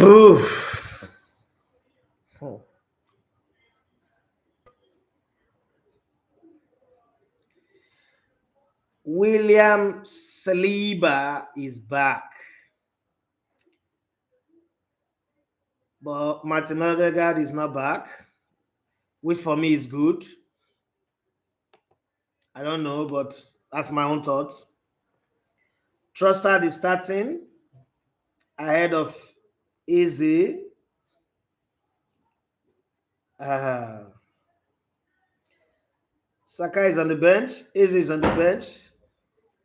Oof. William Saliba is back, but Martin Odegaard is not back, which for me is good. I don't know, but that's my own thoughts. Trossard is starting ahead of Eze. Saka is on the bench. Eze is on the bench.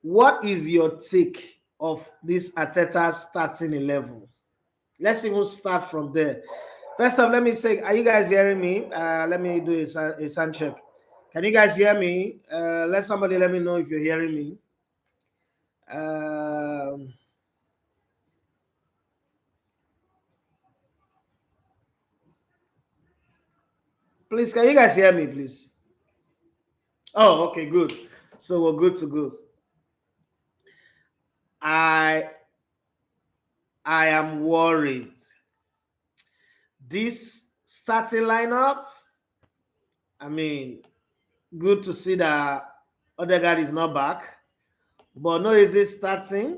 What is your take of this Arteta starting 11? Let's even start from there. First off, let me say, are you guys hearing me? Let me do a sound check. Can you guys hear me? Let somebody let me know if you're hearing me. Please, can you guys hear me, please? Oh, okay, good. So we're good to go. I am worried. This starting lineup, I mean, good to see that Odegaard is not back, but no, is it starting?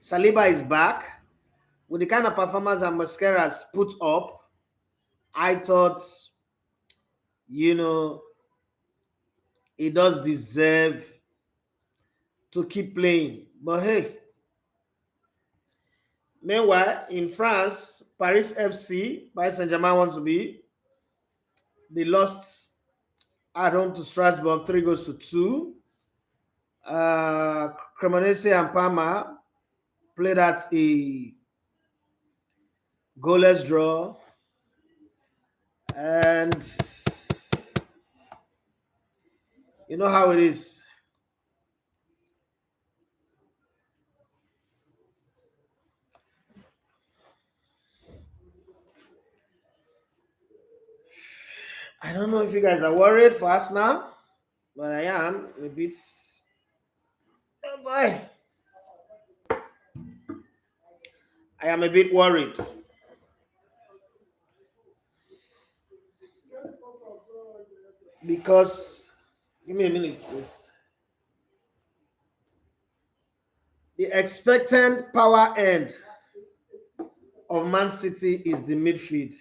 Saliba is back. With the kind of performance that Mascara has put up, I thought, he does deserve to keep playing. But hey, meanwhile, in France, Paris Saint-Germain wants to be. They lost at home to Strasbourg, 3-2. Cremonese and Parma played at a goalless draw. And you know how it is. I don't know if you guys are worried for us now, but I am a bit. Oh boy. I am a bit worried. Because, give me a minute, please. The expectant power end of Man City is the midfield.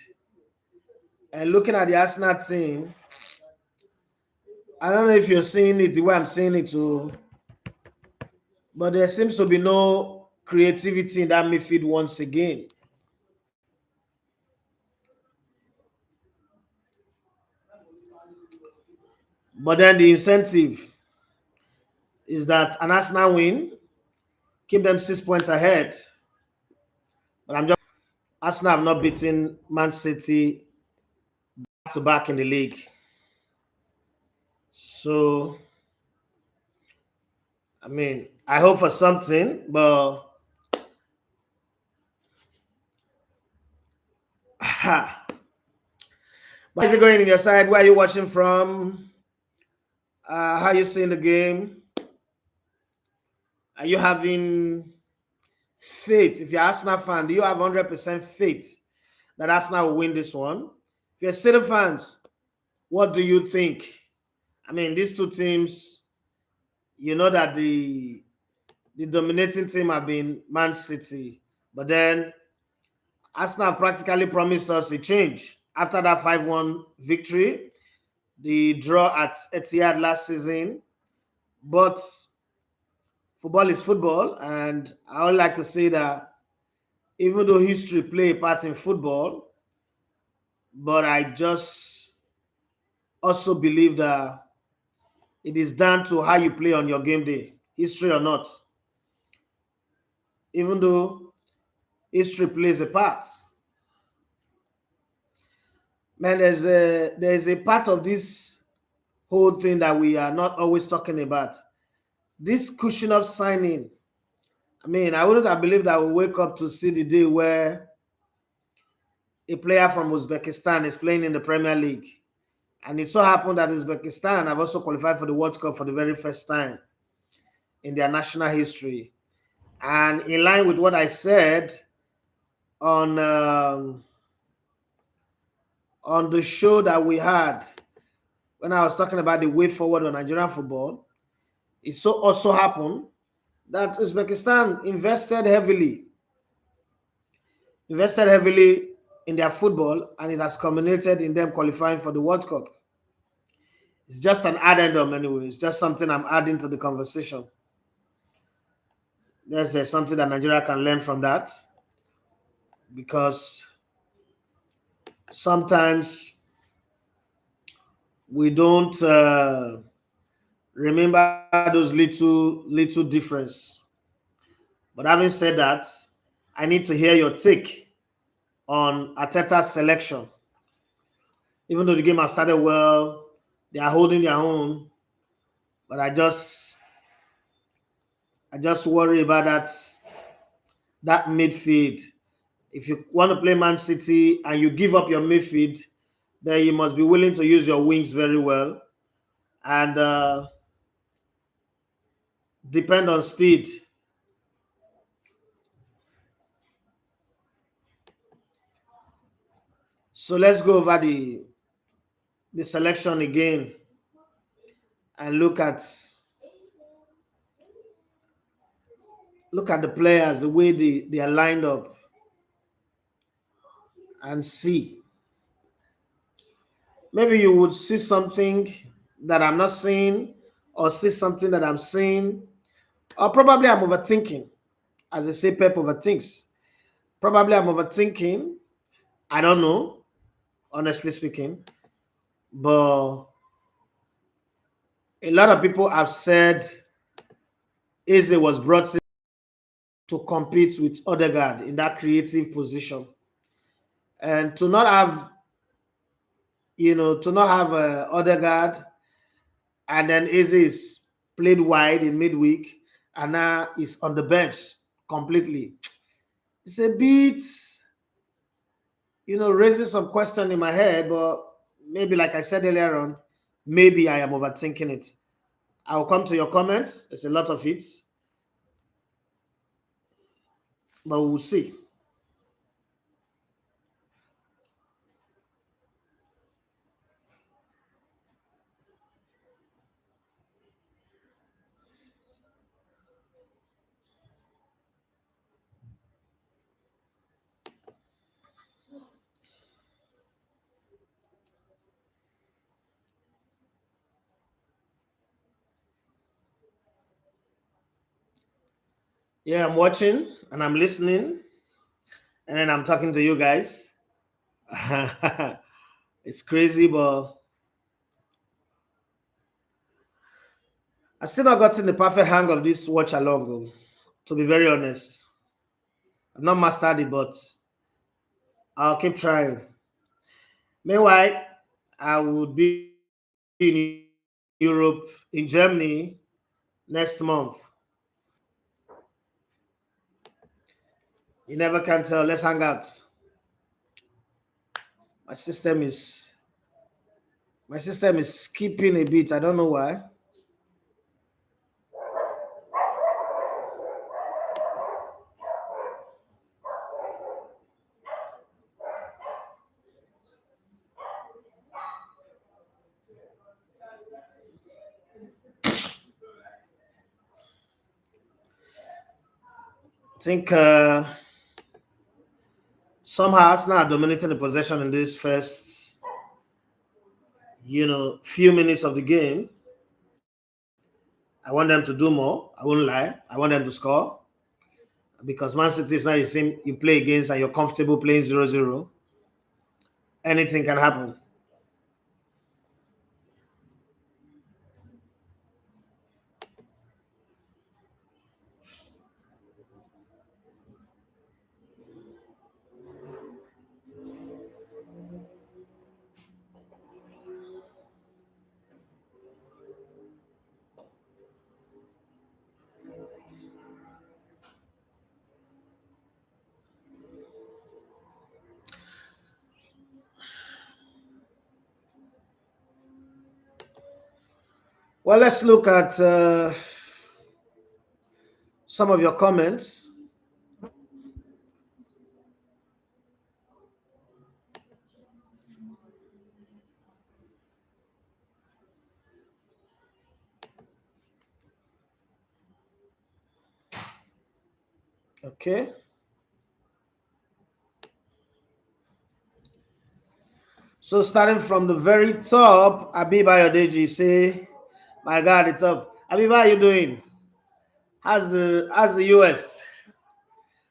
And looking at the Arsenal team, I don't know if you're seeing it the way I'm seeing it too, but there seems to be no creativity in that midfield once again. But then the incentive is that an Arsenal win, keep them 6 points ahead. But Arsenal have not beaten Man City back to back in the league. So, I mean, I hope for something, but but is it going in your side? Where are you watching from? How are you seeing the game? Are you having faith? If you're Arsenal fan, do you have 100% faith that Arsenal will win this one? If you're City fans, what do you think? I mean, these two teams, you know that the dominating team have been Man City, but then Arsenal practically promised us a change after that 5-1 victory, the draw at Etihad last season. But football is football, and I would like to say that even though history play a part in football, but I just also believe that it is down to how you play on your game day, history or not. Even though history plays a part. Man, there's a part of this whole thing that we are not always talking about. This cushion of signing. I mean, I wouldn't have believed that we'll wake up to see the day where a player from Uzbekistan is playing in the Premier League. And it so happened that Uzbekistan have also qualified for the World Cup for the very first time in their national history. And in line with what I said on on the show that we had when I was talking about the way forward on Nigerian football, it so also happened that Uzbekistan invested heavily in their football, and it has culminated in them qualifying for the World Cup. It's just an addendum anyway. It's just something I'm adding to the conversation. There's something that Nigeria can learn from that, because sometimes we don't remember those little difference. But having said that, I need to hear your take on Arteta's selection. Even though the game has started well, they are holding their own, but I just worry about that midfield. If you want to play Man City and you give up your midfield, then you must be willing to use your wings very well and depend on speed. So let's go over the selection again and look at the players, the way they are lined up, and see. Maybe you would see something that I'm not seeing, or see something that I'm seeing, or probably I'm overthinking. As I say, Pep overthinks. Probably I'm overthinking. I don't know, honestly speaking. But a lot of people have said Eze was brought in to compete with Odegaard in that creative position. And to not have Odegaard, and then Eze is played wide in midweek, and now is on the bench completely. It's a bit, raising some question in my head, but maybe, like I said earlier on, maybe I am overthinking it. I'll come to your comments. There's a lot of it, but we'll see. Yeah, I'm watching and I'm listening, and then I'm talking to you guys. It's crazy, but I still not gotten the perfect hang of this watch along, oh, to be very honest. I've not mastered it, but I'll keep trying. Meanwhile, I would be in Europe, in Germany, next month. You never can tell. Let's hang out. My system is my system is skipping a bit. I don't know why. I think somehow Arsenal are dominating the possession in this first, few minutes of the game. I want them to do more. I won't lie. I want them to score, because Man City is not the same you play against and you're comfortable playing 0-0. Anything can happen. Well, let's look at some of your comments. Okay. So starting from the very top, Abiba Yodeji say, "My God, it's up." Abiba, how you doing? How's the US?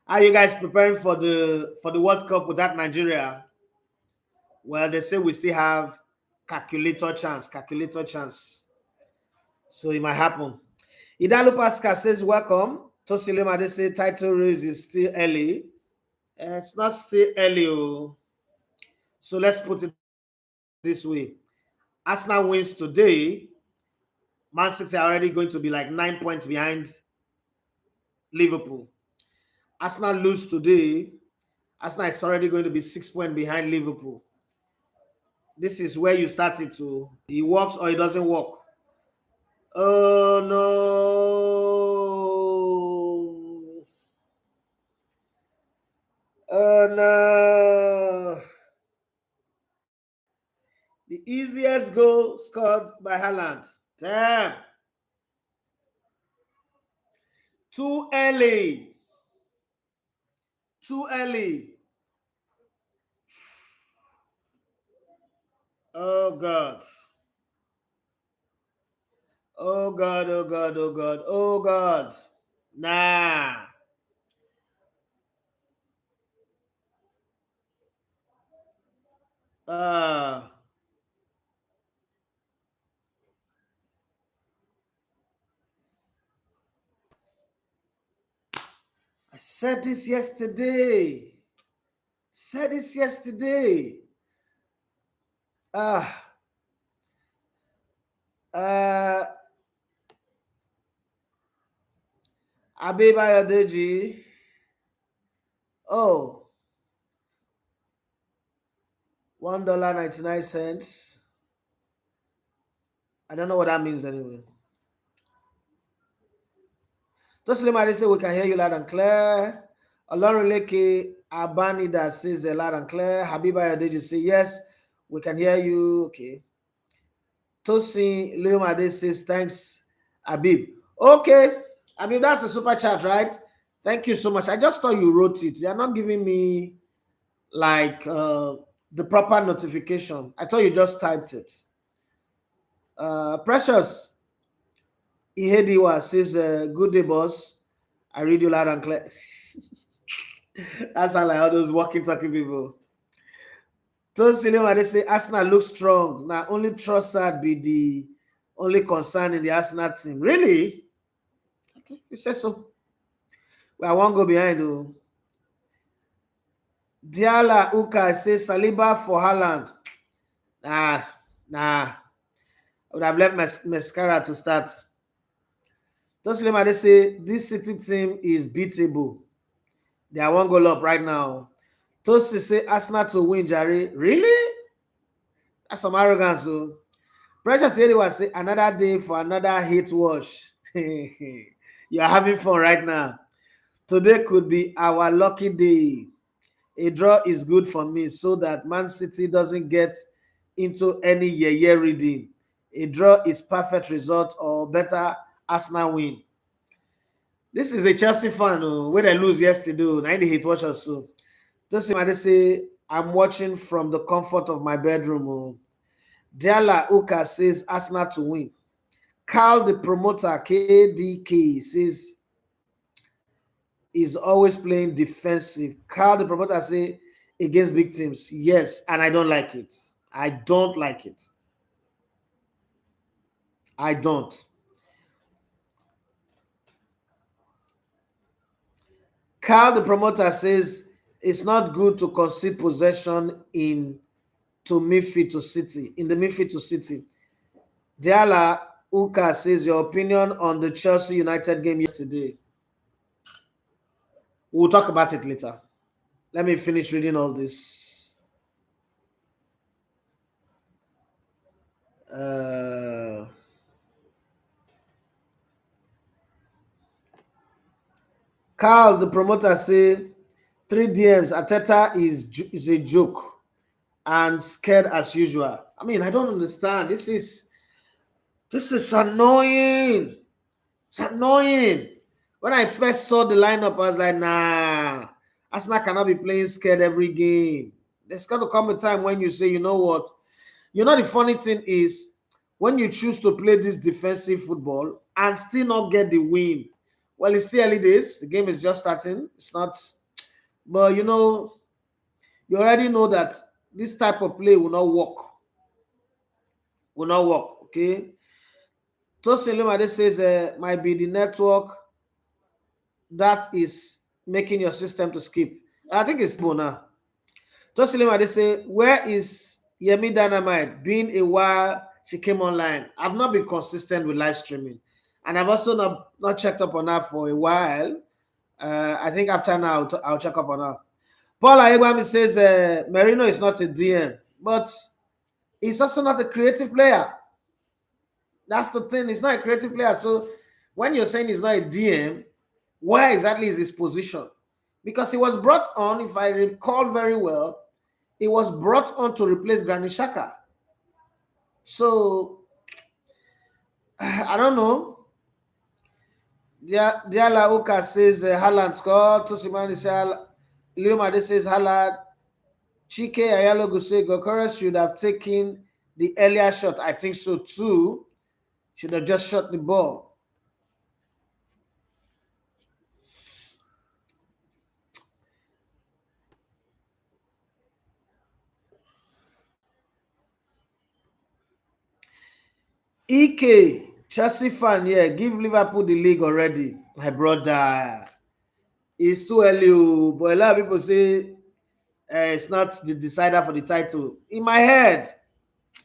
How are you guys preparing for the World Cup without Nigeria? Well, they say we still have calculator chance. So it might happen. Idalu Pascal says, welcome. Tosilema, they say title race is still early. It's not still early. Oh. So let's put it this way. Arsenal wins today. Man City are already going to be like 9 points behind Liverpool. Arsenal lose today. Arsenal is already going to be 6 points behind Liverpool. This is where you start it to. It works or it doesn't work. Oh no. Oh no. The easiest goal scored by Haaland. Damn. Too early. Too early. Oh God. Oh God, oh God, oh God, oh God. Nah. Uh, I said this yesterday. Said this yesterday. Uh, uh, Abeba Yadeji. Oh, $1.99. I don't know what that means anyway. Toslima say we can hear you loud and clear. Olorunleke Abanida says loud and clear. Habiba Yadeji say yes, we can hear you. Okay. Tosin Leomade says thanks, Abib. Okay, Abib, that's a super chat, right? Thank you so much. I just thought you wrote it. They are not giving me like the proper notification. I thought you just typed it. Precious Ihediwa says, good day, boss. I read you loud and clear. That's how like all those walking talking people. Tosin they say Arsenal looks strong. Now only Trossard be the only concern in the Arsenal team. Really? Okay, you say so. Well, I won't go behind though. Diala Uka says Saliba for Haaland. Nah. I would have left my mascara to start. Tosilema, they say this City team is beatable. They are one goal up right now. Tosi say Arsenal to win, Jerry. Really? That's some arrogance. So. Precious was say another day for another hate wash. You are having fun right now. Today could be our lucky day. A draw is good for me so that Man City doesn't get into any yeye reading. A draw is perfect result or better Arsenal win. This is a Chelsea fan when they lose yesterday. Now they hate watch us so. Just they say I'm watching from the comfort of my bedroom. Diala Uka says Arsenal to win. Carl the promoter KDK says is always playing defensive. Carl the promoter say against big teams. Yes, and I don't like it. I don't like it. I don't. Carl the promoter says it's not good to concede possession in to midfield to City. In the midfield to City. Diala Uka says your opinion on the Chelsea United game yesterday. We'll talk about it later. Let me finish reading all this. Uh, Carl, the promoter, say 3 DMs. Ateta is a joke and scared as usual. I mean, I don't understand. This is annoying. It's annoying. When I first saw the lineup, I was like, nah, Arsenal cannot be playing scared every game. There's got to come a time when you say, you know what? You know, the funny thing is, when you choose to play this defensive football and still not get the win, well, it's still early days. The game is just starting. It's not, but you know, you already know that this type of play will not work. Will not work. Okay. Tosin Lemade says might be the network that is making your system to skip. I think it's now. Tosin Lemade say, where is Yemi Dynamite? Been a while she came online. I've not been consistent with live streaming, and I've also not checked up on her for a while. I think after now I'll check up on her. Paul Ayebami says Merino is not a DM, but he's also not a creative player. That's the thing. He's not a creative player. So when you're saying he's not a DM, where exactly is his position? Because he was brought on, if I recall very well, he was brought on to replace Granit Xhaka. So I don't know. Diala Uka says Haaland scored. Tosimani says Leomade says Haaland. Chike Ayalogu says Gokores should have taken the earlier shot. I think so too. Should have just shot the ball. EK, Chelsea fan, yeah, give Liverpool the league already. My brother, it's too early, but a lot of people say it's not the decider for the title. In my head,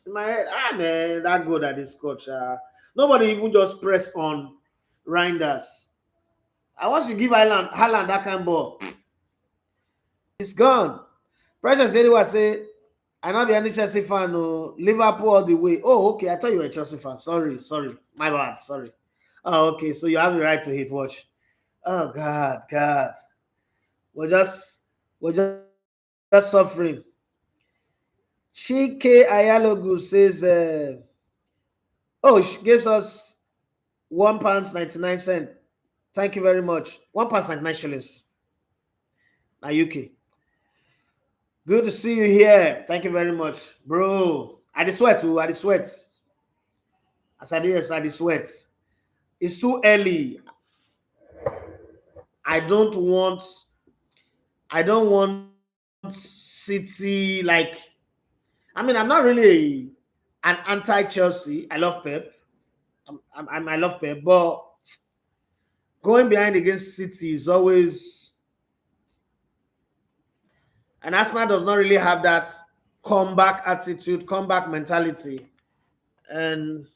man, that goal that they scored. Nobody even just press on Reinders. And once you give Haaland that kind of ball, it's gone. Precious anyone say, I not be any Chelsea fan, no. Liverpool all the way. Oh, okay. I thought you were a Chelsea fan. Sorry. My bad. Sorry. Oh, okay. So you have the right to hate watch. Oh God. We're just suffering. Chike Ayalogu says, she gives us £1.99. Thank you very much. £1.99. Now UK. Good to see you here. Thank you very much, bro. I sweat too. I sweat. As I did, I sweat. It's too early. I don't want City like. I mean, I'm not really an anti-Chelsea. I love Pep. I love Pep, but going behind against City is always. And Arsenal does not really have that comeback attitude, comeback mentality. And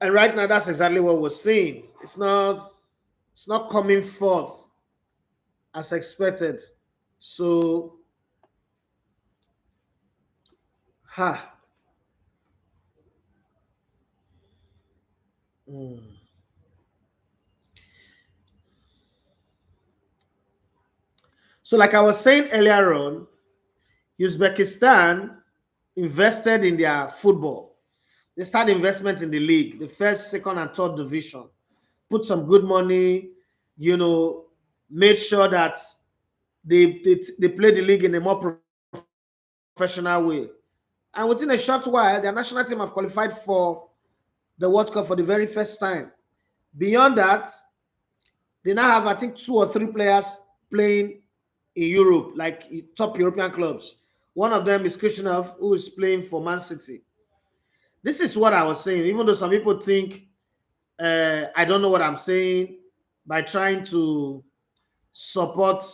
right now, that's exactly what we're seeing. It's not coming forth as expected. So, So, like I was saying earlier on, Uzbekistan invested in their football. They started investment in the league, the first, second, and third division. Put some good money, made sure that they play the league in a more professional way. And within a short while, their national team have qualified for the World Cup for the very first time. Beyond that, they now have, I think, 2 or 3 players playing in Europe, like top European clubs. One of them is Krishnov, who is playing for Man City. This is what I was saying, even though some people think I don't know what I'm saying, by trying to support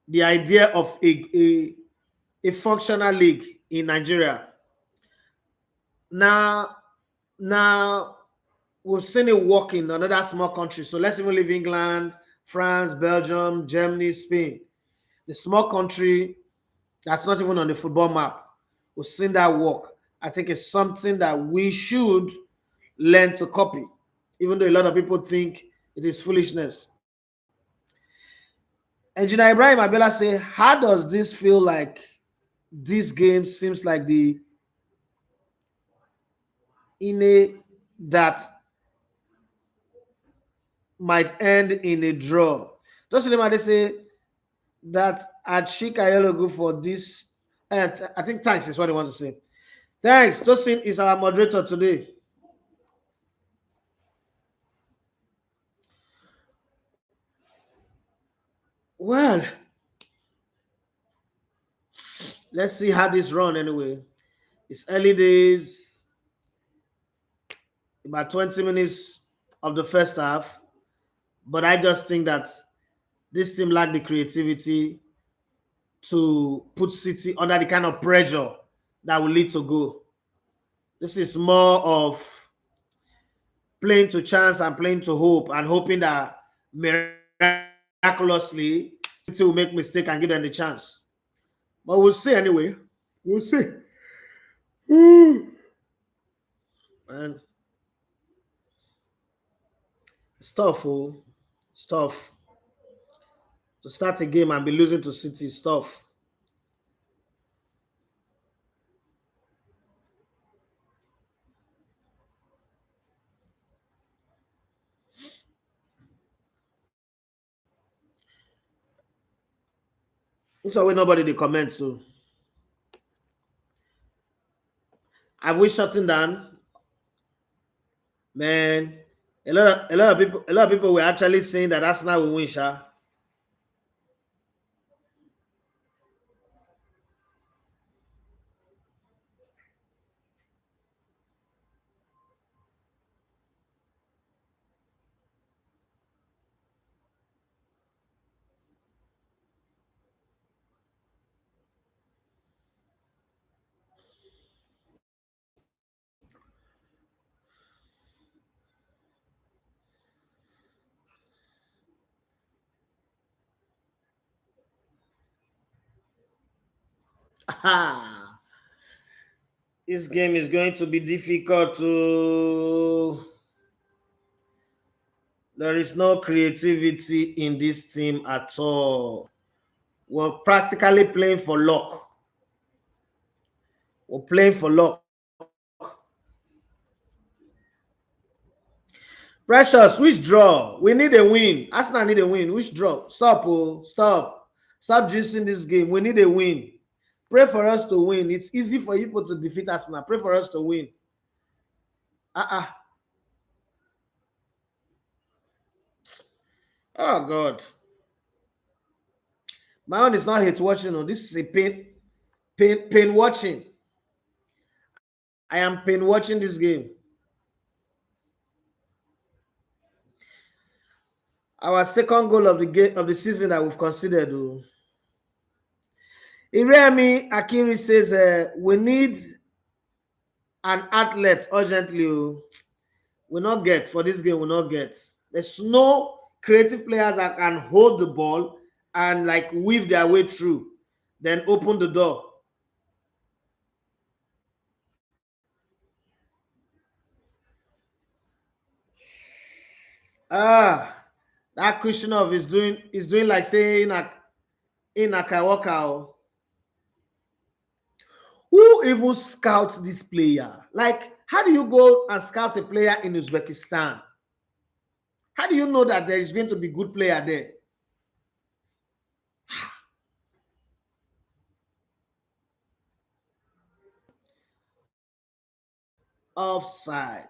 the idea of a functional league in Nigeria. Now we've seen it work in another small country. So let's even leave England, France, Belgium, Germany, Spain. The small country that's not even on the football map. We've seen that work. I think it's something that we should learn to copy, even though a lot of people think it is foolishness. Engineer Ibrahim Abela say, how does this feel like this game seems like the inning that might end in a draw? Just they say that at Shikayologu for this. I think thanks is what I want to say. Thanks. Tosin is our moderator today. Well, let's see how this run anyway. It's early days, about 20 minutes of the first half, but I just think that this team lacked the creativity to put City under the kind of pressure that will lead to goal. This is more of playing to chance and playing to hope and hoping that miraculously City will make mistake and give them the chance. But we'll see anyway. We'll see. Man, it's tough, oh. It's tough. To start a game and be losing to City is tough. So we nobody the comments. So have we shutting down? Man, a lot of people were actually saying that Arsenal will win, Sha. This game is going to be difficult to. There is no creativity in this team at all. We're practically playing for luck. We're playing for luck. Precious, which draw? We need a win. Arsenal need a win. Which draw? Stop, oh, stop. Stop juicing this game. We need a win. Pray for us to win. It's easy for people to defeat Arsenal. Pray for us to win. Oh, God. My own is not hate watching. No. This is a pain watching. I am pain watching this game. Our second goal of the game of the season that we've considered. Oh. Iremi Akiri says we need an athlete urgently. Oh. We'll not get for this game. We'll not get. There's no creative players that can hold the ball and like weave their way through, then open the door. That Kushner is doing like saying in Akawaka. Who even scouts this player? Like, how do you go and scout a player in Uzbekistan? How do you know that there is going to be good player there? Offside.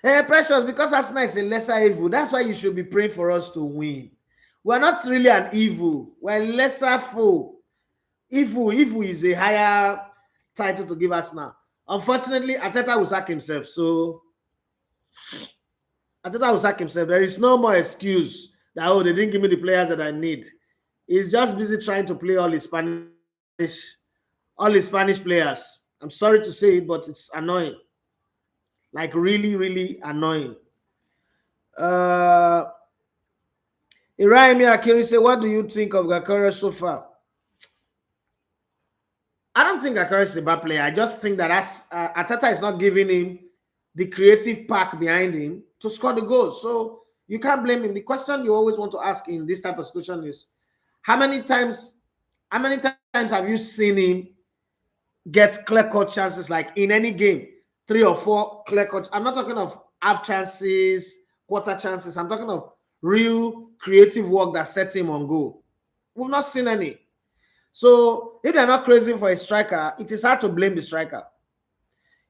Precious, because Arsenal is a lesser evil. That's why you should be praying for us to win. We're not really an evil. We're a lesser foe. Evil is a higher title to give us now. Unfortunately, Arteta will sack himself. So Arteta will sack himself. There is no more excuse that, oh, they didn't give me the players that I need. He's just busy trying to play all his Spanish players. I'm sorry to say it, but it's annoying. Like really, really annoying. Iraimi Akiri say, what do you think of Gakara so far? don't think Akara is a bad player. I just think that as Ateta is not giving him the creative pack behind him to score the goals. So you can't blame him. The question you always want to ask in this type of situation is how many times have you seen him get clear-cut chances like in any game? 3 or 4 clear-cut. I'm not talking of half chances, quarter chances. I'm talking of real creative work that sets him on goal. We've not seen any. So if they're not creating for a striker, it is hard to blame the striker.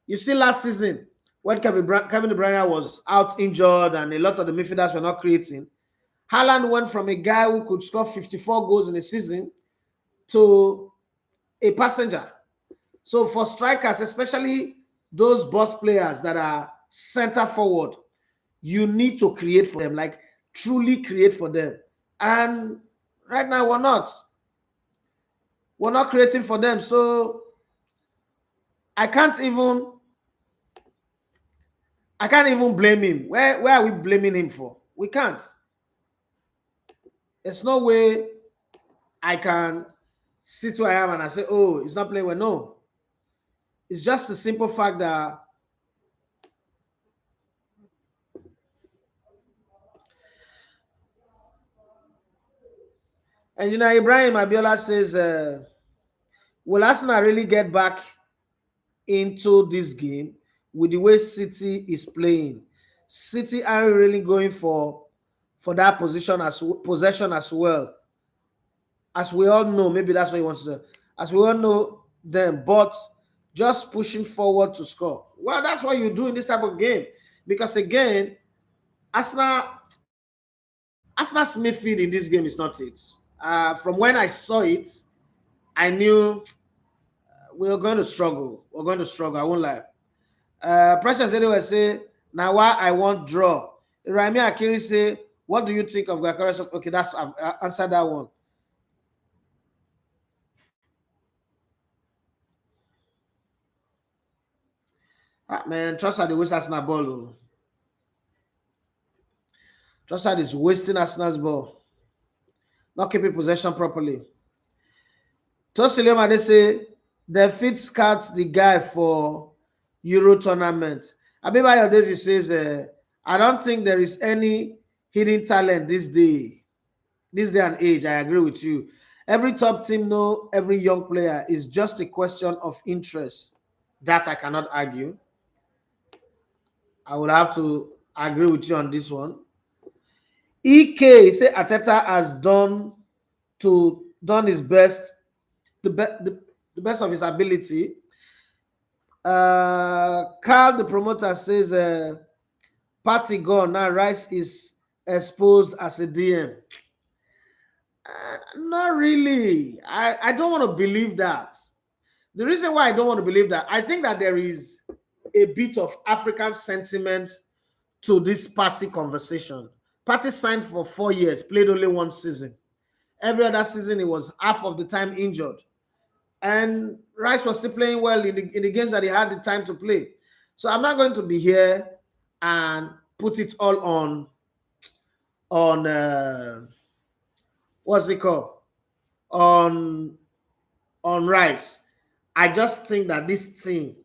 You see, last season when Kevin De Bruyne was out injured and a lot of the midfielders were not creating, Haaland went from a guy who could score 54 goals in a season to a passenger. So for strikers, especially those boss players that are center forward, you need to create for them, like truly create for them. And right now we're not. We're not creating for them. So I can't even blame him. Where are we blaming him for? We can't. There's no way I can sit where I am and I say, oh, he's not playing well. No. It's just the simple fact that and Ibrahim Abiola says, will Arsenal really get back into this game with the way City is playing? City aren't really going for that possession as well. As we all know, maybe that's what he wants to say. As we all know them, but just pushing forward to score. Well, that's what you do in this type of game. Because again, Arsenal's midfield in this game is not it. From when I saw it, I knew we're going to struggle. We're going to struggle. I won't lie. Precious anyway say, now why I want draw. Rami Akiri say, what do you think of Gakara? Okay, I've answered that one. Man, Trossard the waste Arsenal ball. Trossard is wasting Arsenal's ball. Not keeping possession properly. Tosilioma, they say they fit scout the guy for Euro tournament. Abibayo Desi says, I don't think there is any hidden talent this day and age. I agree with you. Every top team know every young player is just a question of interest. That I cannot argue. I would have to agree with you on this one. EK say Arteta has done his best, the best of his ability. Carl, the promoter, says party gone now. Rice is exposed as a DM. Not really. I don't want to believe that. The reason why I don't want to believe that, I think that there is a bit of African sentiment to this party conversation. Party signed for 4 years, played only one season. Every other season, he was half of the time injured. And Rice was still playing well in the games that he had the time to play. So I'm not going to be here and put it all on what's it called? On Rice. I just think that this team,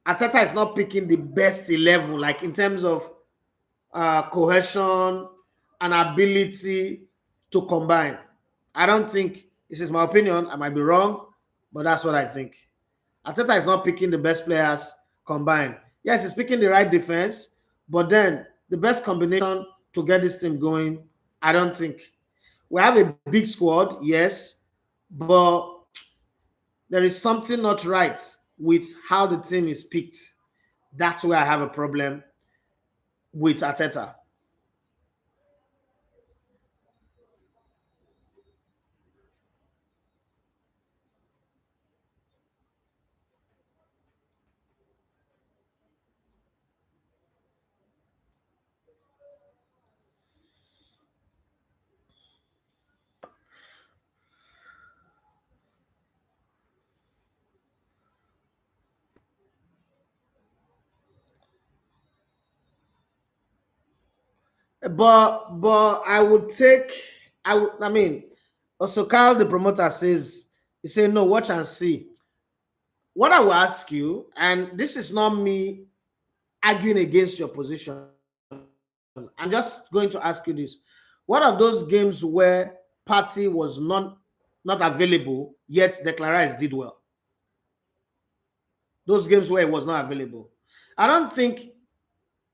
Arteta is not picking the best 11, like in terms of cohesion and ability to combine. I don't think, this is my opinion, I might be wrong, but that's what I think. Arteta is not picking the best players combined. Yes, he's picking the right defense, but then the best combination to get this team going, I don't think. We have a big squad, yes, but there is something not right with how the team is picked. That's where I have a problem with Arteta. But I would take, I mean, also Carl, the promoter, says, he said, no, watch and see. what I will ask you, and this is not me arguing against your position, I'm just going to ask you this. What of those games where Party was not available, yet Declan Rice did well? Those games where it was not available. I don't think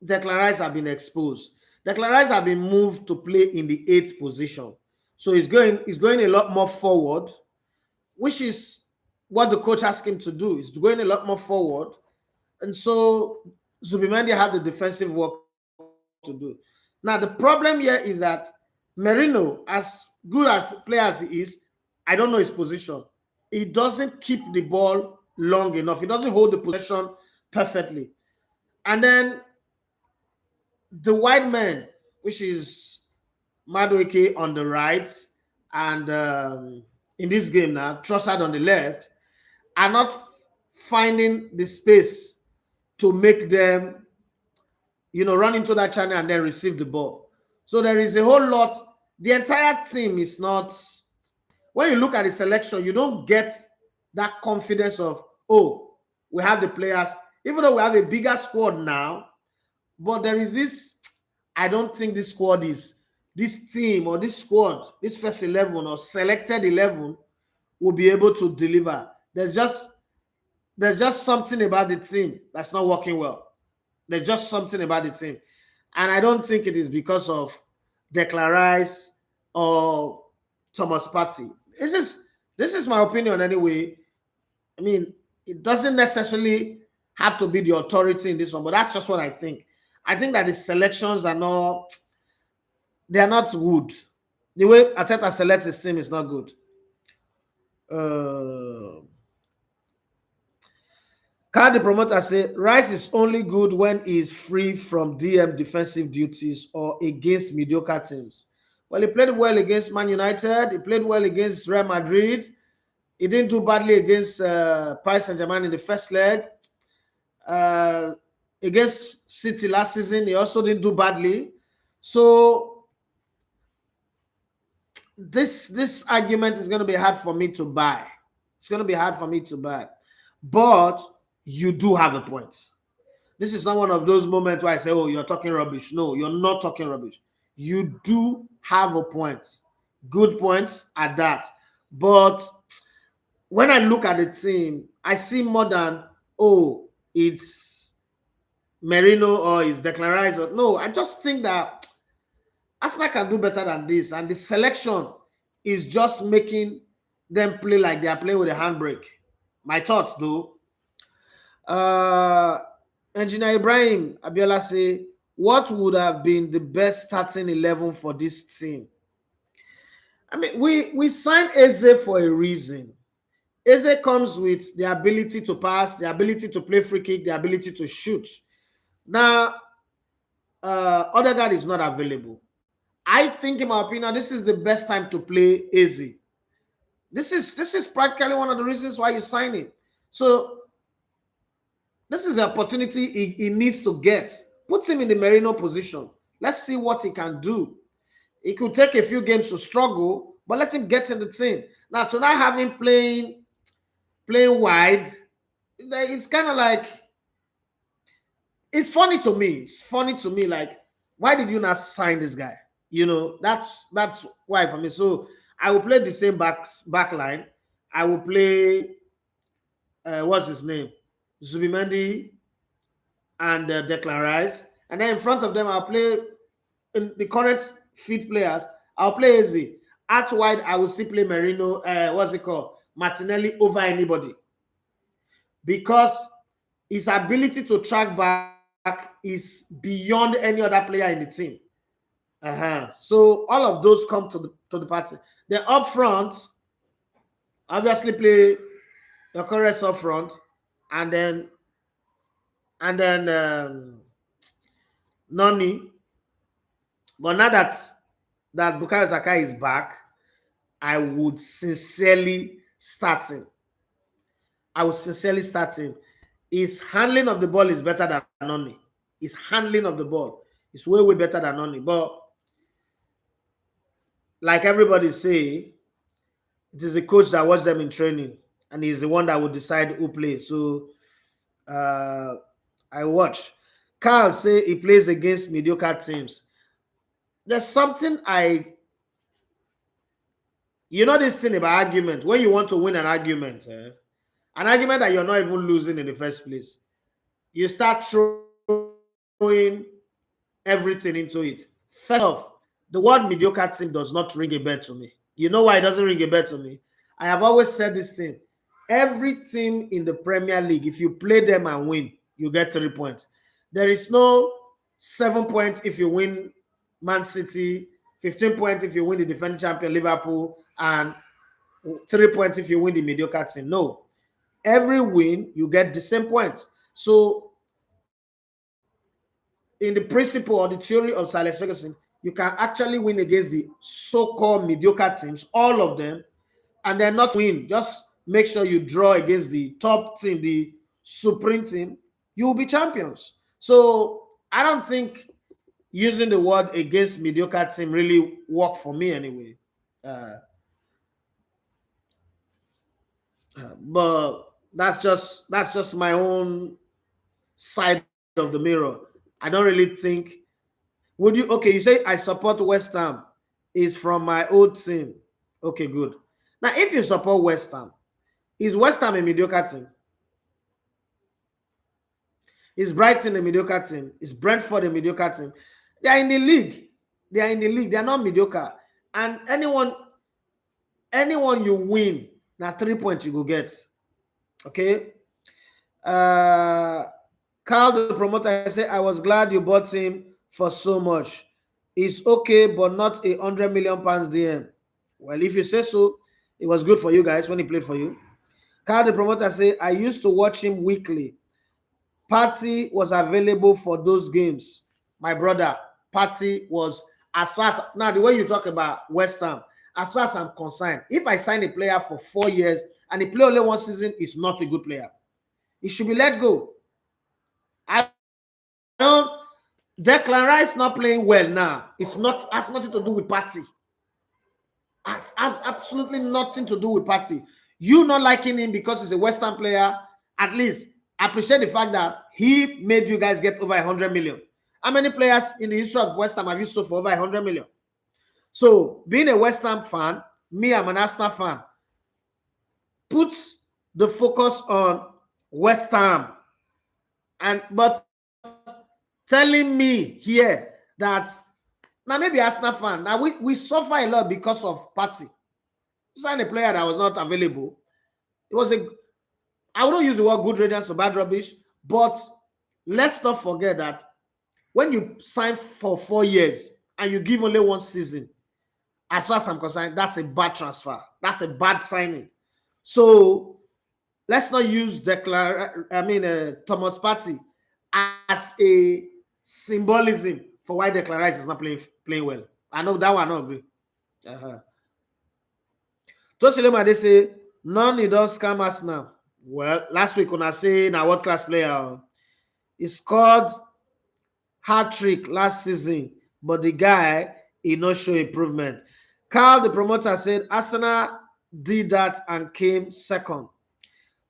Declan Rice have been exposed. Declan Rice have been moved to play in the 8th position. So he's going a lot more forward, which is what the coach asked him to do. He's going a lot more forward. And so Zubimendi had the defensive work to do. Now, the problem here is that Merino, as good as player as he is, I don't know his position. He doesn't keep the ball long enough. He doesn't hold the possession perfectly. And then the wide man, which is Madueke on the right, and in this game now, Trossard on the left, are not finding the space to make them, run into that channel and then receive the ball. So there is a whole lot. The entire team is not. When you look at the selection, you don't get that confidence of, oh, we have the players, even though we have a bigger squad now, but there is this, I don't think this squad is, this team or this squad, this first 11 or selected 11 will be able to deliver. There's just something about the team that's not working well. There's just something about the team. And I don't think it is because of Declan Rice or Thomas Partey. This is my opinion anyway. I mean, it doesn't necessarily have to be the authority in this one, but that's just what I think. I think that the selections are not good. The way Arteta selects his team is not good. Card the promoter say Rice is only good when he is free from DM defensive duties or against mediocre teams. Well, he played well against Man United. He played well against Real Madrid. He didn't do badly against Paris Saint-Germain in the first leg. Against City last season, he also didn't do badly. So this argument is going to be hard for me to buy. It's going to be hard for me to buy. But you do have a point. This is not one of those moments where I say, oh, you're talking rubbish. No, you're not talking rubbish. You do have a point. Good points at that. But when I look at the team, I see more than, oh, it's Merino or it's Declan Rice. No, I just think that Arsenal can do better than this. And the selection is just making them play like they are playing with a handbrake. My thoughts, though. Engineer Ibrahim Abiola say, what would have been the best starting 11 for this team? I mean, we signed Eze for a reason. Eze comes with the ability to pass, the ability to play free kick, the ability to shoot. Now, Odegaard is not available. I think, in my opinion, this is the best time to play Eze. This is practically one of the reasons why you sign him. So this is an opportunity he needs to get. Put him in the Merino position. Let's see what he can do. It could take a few games to struggle, but let him get in the team. Now, to not have him playing wide, it's kind of like, it's funny to me. It's funny to me, like, why did you not sign this guy? That's why for me. So I will play the same back line. I will play, what's his name? Zubimendi and Declan Rice. And then in front of them, I'll play in the current fit players. I'll play Eze. Out wide, I will still play Merino, Martinelli over anybody. Because his ability to track back is beyond any other player in the team. So all of those come to the party. Then up front, obviously play Gyökeres up front, and then Noni. But now that Bukayo Saka is back, I would sincerely start him. His handling of the ball is better than Noni. His handling of the ball is way better than Noni. But like everybody say, it is the coach that watched them in training. and he's the one that will decide who plays. So I watch. Carl say he plays against mediocre teams. There's something this thing about argument. When you want to win an argument that you're not even losing in the first place, you start throwing everything into it. First off, the word mediocre team does not ring a bell to me. You know why it doesn't ring a bell to me? I have always said this thing. Every team in the Premier League, if you play them and win, you get 3 points. There is no 7 points if you win Man City, 15 points if you win the defending champion Liverpool, and 3 points if you win the mediocre team. No. Every win, you get the same points. So, in the principle or the theory of Sir Alex Ferguson, you can actually win against the so-called mediocre teams, all of them, and then not win. Just make sure you draw against the top team, the supreme team. You will be champions. So I don't think using the word against mediocre team really work for me anyway. But that's just my own side of the mirror. I don't really think. Would you? Okay, you say I support West Ham. Is from my old team. Okay, good. Now, if you support West Ham, is West Ham a mediocre team? Is Brighton a mediocre team? Is Brentford a mediocre team? They are in the league. They are not mediocre. And anyone you win, now 3 points you go get. Okay. Carl, the promoter, I say, I was glad you bought him for so much. It's okay, but not £100 million DM. Well, if you say so, it was good for you guys when he played for you. Carl, the promoter, say, I used to watch him weekly. Party was available for those games. My brother, Party was, as far as, now the way you talk about West Ham, as far as I'm concerned, if I sign a player for 4 years and he play only one season, he's not a good player. He should be let go. I don't. Declan Rice not playing well now. It's not has nothing to do with Party. Has absolutely nothing to do with Party. You not liking him because he's a West Ham player. At least appreciate the fact that he made you guys get over 100 million. How many players in the history of West Ham have you sold for over 100 million? So being a West Ham fan, me, I'm an Arsenal fan. Put the focus on West Ham, but telling me here that now maybe Arsenal fan. Now we suffer a lot because of Party. Sign a player that was not available. It was I wouldn't use the word good riddance for bad rubbish, but let's not forget that when you sign for 4 years and you give only one season, as far as I'm concerned, that's a bad transfer. That's a bad signing. So let's not use Thomas Partey as a symbolism for why Declan Rice is not playing well. I know that one I don't agree. Tosilema, they say none he does scam us now. Well, last week when I say now what class player he scored hat-trick last season, but the guy he not show improvement. Carl, the promoter, said Arsenal did that and came second.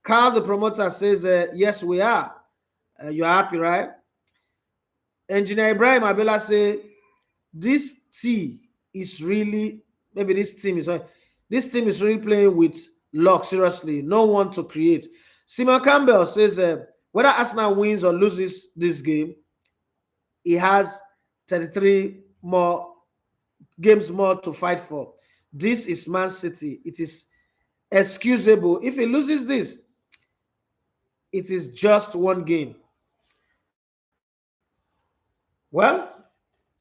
Carl, the promoter, says yes, we are. You're happy, right? Engineer Ibrahim Abela say this team is really really playing with luck. Seriously, no one to create. Simon Campbell says whether Arsenal wins or loses this game, he has 33 more games more to fight for. This is Man City. It is excusable. If he loses this, it is just one game. Well,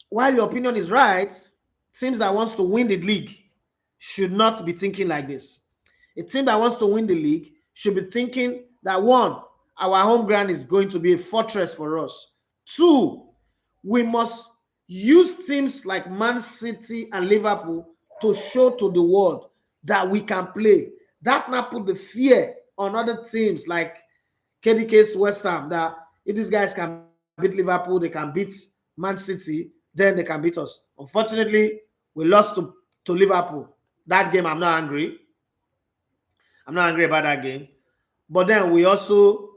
while your opinion is right, teams that wants to win the league should not be thinking like this. A team that wants to win the league should be thinking that, one, our home ground is going to be a fortress for us. Two, we must use teams like Man City and Liverpool to show to the world that we can play. That now put the fear on other teams like KDK's West Ham, that if these guys can beat Liverpool, they can beat Man City, then they can beat us. Unfortunately, we lost to Liverpool. That game, I'm not angry. I'm not angry about that game. But then we also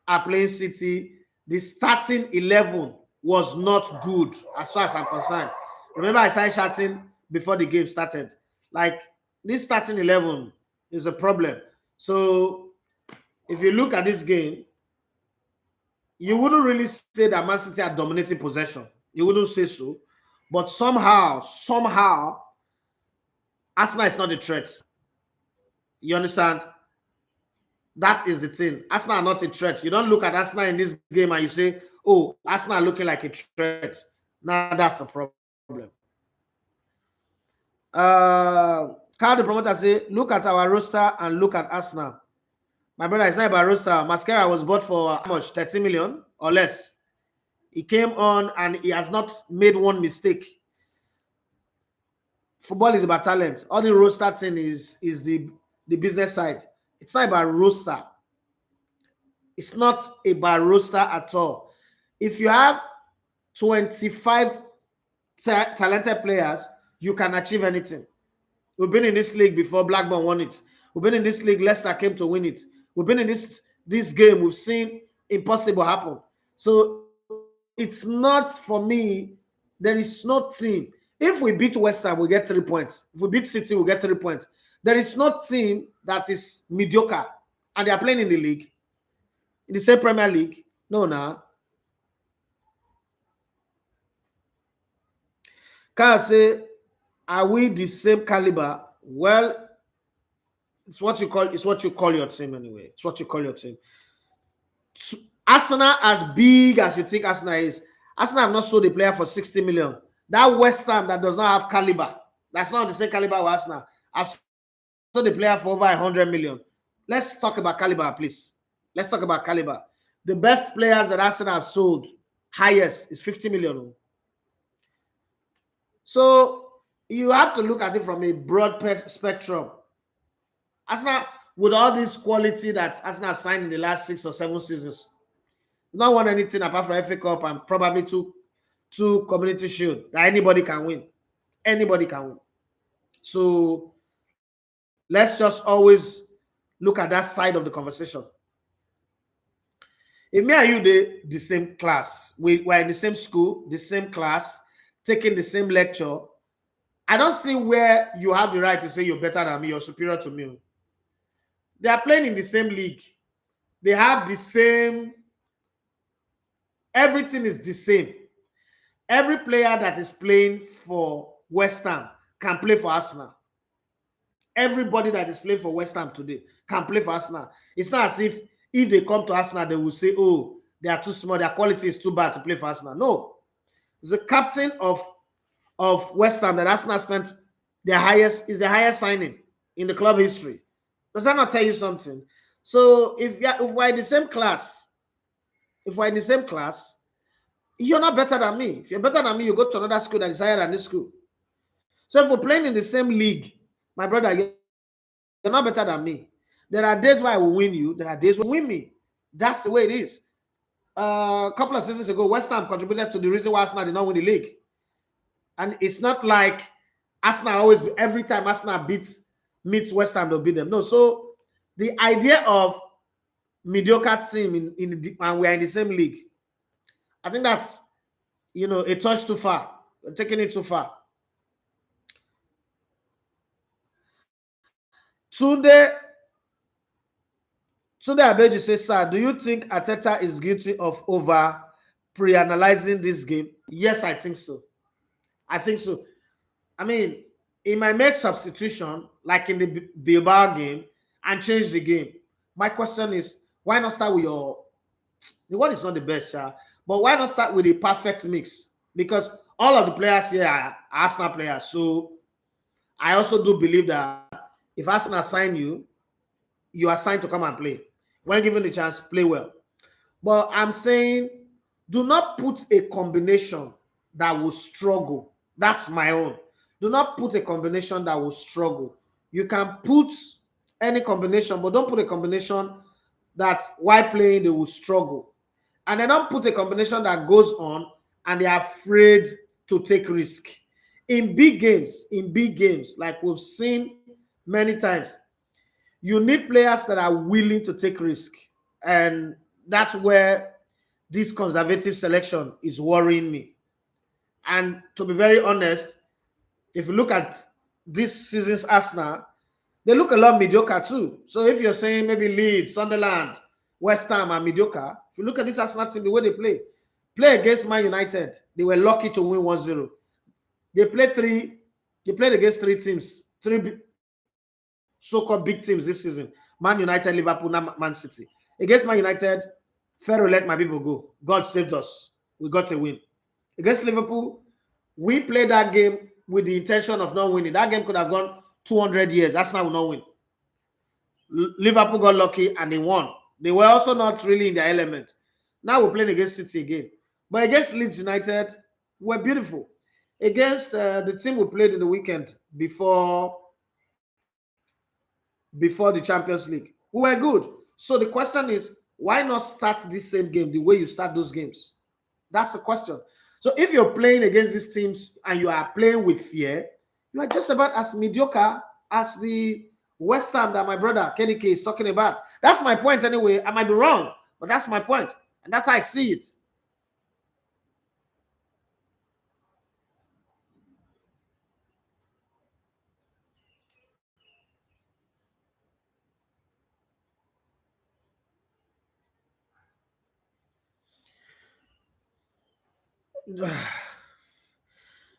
are playing City. The starting 11 was not good as far as I'm concerned. Remember, I started shouting before the game started. Like, this starting 11 is a problem. So, if you look at this game, you wouldn't really say that Man City are dominating possession. You wouldn't say so. But somehow, Arsenal is not a threat. You understand? That is the thing. Arsenal are not a threat. You don't look at Arsenal in this game and you say, oh, Arsenal are looking like a threat. Now that's a problem. Carl the promoter say, look at our roster and look at Arsenal. My brother, it's not about roster. Mascara was bought for how much? 30 million or less. He came on and he has not made one mistake. Football is about talent. All the roster thing is the business side. It's not about roster. It's not about roster at all. If you have 25 talented players, you can achieve anything. We've been in this league before Blackburn won it. We've been in this league, Leicester came to win it. We've been in this game, we've seen impossible happen. So it's not, for me, there is no team. If we beat West Ham, we get 3 points. If we beat City, we get 3 points. There is no team that is mediocre and they are playing in the league, in the same Premier League. No, nah. Can I say, are we the same caliber? Well, it's what you call your team anyway. It's what you call your team. Arsenal, as big as you think Arsenal is, Arsenal have not sold a player for 60 million. That West Ham that does not have caliber, that's not the same caliber with Arsenal, has sold a player for over 100 million. Let's talk about caliber, please. Let's talk about caliber. The best players that Arsenal have sold, highest, is 50 million. So you have to look at it from a broad spectrum. Arsenal, with all this quality that Arsenal have signed in the last 6 or 7 seasons, not won anything apart from FA Cup and probably two Community Shield that anybody can win. Anybody can win. So let's just always look at that side of the conversation. If me and you the same class, we're in the same school, the same class, taking the same lecture, I don't see where you have the right to say you're better than me, you're superior to me. They are playing in the same league. They have the same, everything is the same. Every player that is playing for West Ham can play for Arsenal. Everybody that is playing for West Ham today can play for Arsenal. It's not as if they come to Arsenal, they will say, oh, they are too small, their quality is too bad to play for Arsenal. No. The captain of West Ham that Arsenal spent the highest signing in the club history. Does that not tell you something? So if we're in the same class, you're not better than me. If you're better than me, you go to another school that is higher than this school. So if we're playing in the same league, my brother, you're not better than me. There are days where I will win you. There are days where you win me. That's the way it is. A couple of seasons ago, West Ham contributed to the reason why Arsenal did not win the league. And it's not like Arsenal always, every time Arsenal meets West Ham, they'll beat them. No, so the idea of mediocre team and we're in the same league, I think that's, a touch too far. We're taking it too far. Today, Abeji says, sir, do you think Arteta is guilty of over pre-analyzing this game? Yes, I think so. I think so. I mean, he might make substitution, like in the Bilbao game, and change the game. My question is, why not start with the one is not the best, but why not start with a perfect mix? Because all of the players here are Arsenal players. So I also do believe that if Arsenal sign you, you are signed to come and play. When given the chance, play well. But I'm saying, do not put a combination that will struggle. That's my own. Do not put a combination that will struggle. You can put any combination, but don't put a combination that while playing, they will struggle. And then don't put a combination that goes on and they are afraid to take risk. In big games, like we've seen many times, You need players that are willing to take risk. And that's where this conservative selection is worrying me. And to be very honest, if you look at this season's Arsenal, they look a lot mediocre too. So if you're saying maybe Leeds, Sunderland, West Ham are mediocre, if you look at this Arsenal team, the way they play against Man United, they were lucky to win 1-0. They played against three teams, three so-called big teams this season. Man United, Liverpool, Man City. Against Man United, Pharaoh let my people go. God saved us. We got a win. Against Liverpool, we played that game with the intention of not winning. That game could have gone 200 years. Arsenal will not win. Liverpool got lucky and they won. They were also not really in their element. Now we're playing against City again. But against Leeds United, we're beautiful. Against the team we played in the weekend before the Champions League, we were good. So the question is, why not start this same game the way you start those games? That's the question. So if you're playing against these teams and you are playing with fear, you are just about as mediocre as the West Ham that my brother Kenny K is talking about. That's my point anyway. I might be wrong, but that's my point. And that's how I see it.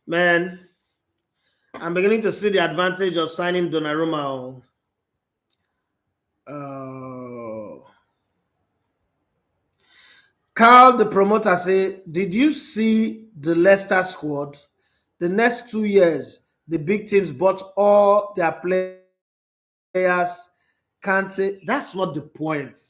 Man, I'm beginning to see the advantage of signing Donnarumma. Carl, the promoter, say, did you see the Leicester squad? The next 2 years, the big teams bought all their players. Can't say that's not the point.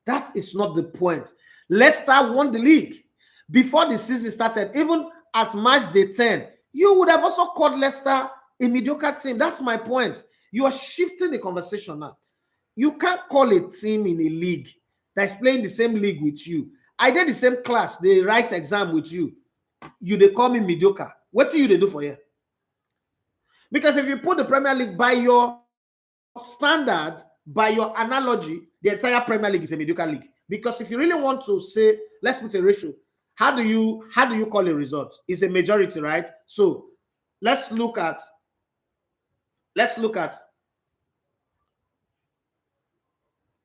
That is not the point. Leicester won the league before the season started. Even at match day 10, you would have also called Leicester a mediocre team. That's my point. You are shifting the conversation now. You can't call a team in a league that's playing the same league with you. I did the same class, they write exam with you. They call me mediocre. What do you do for you? Because if you put the Premier League by your standard, by your analogy, the entire Premier League is a mediocre league. Because if you really want to say, let's put a ratio, how do you call a result? It's a majority, right? So let's look at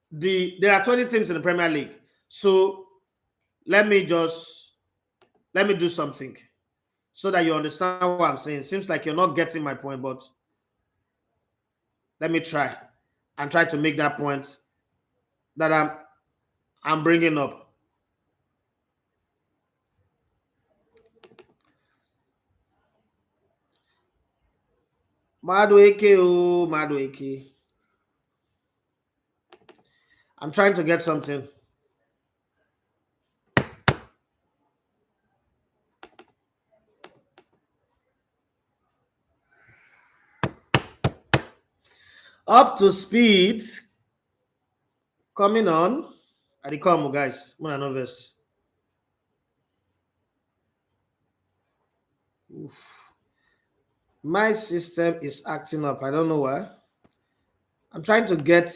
there are 20 teams in the Premier League. So let me do something so that you understand what I'm saying. Seems like you're not getting my point, but let me try to make that point that I'm bringing up. Madueke, oh, Madueke. I'm trying to get something. Up to speed. Coming on. I come, guys. I'm nervous. My system is acting up. I don't know why. I'm trying to get.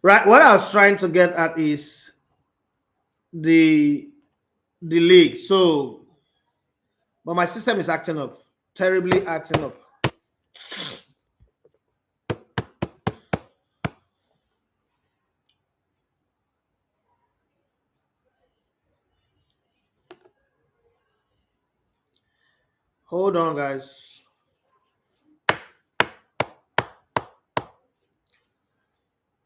Right, what I was trying to get at is the league. So, but my system is acting up, terribly acting up. Hold on, guys.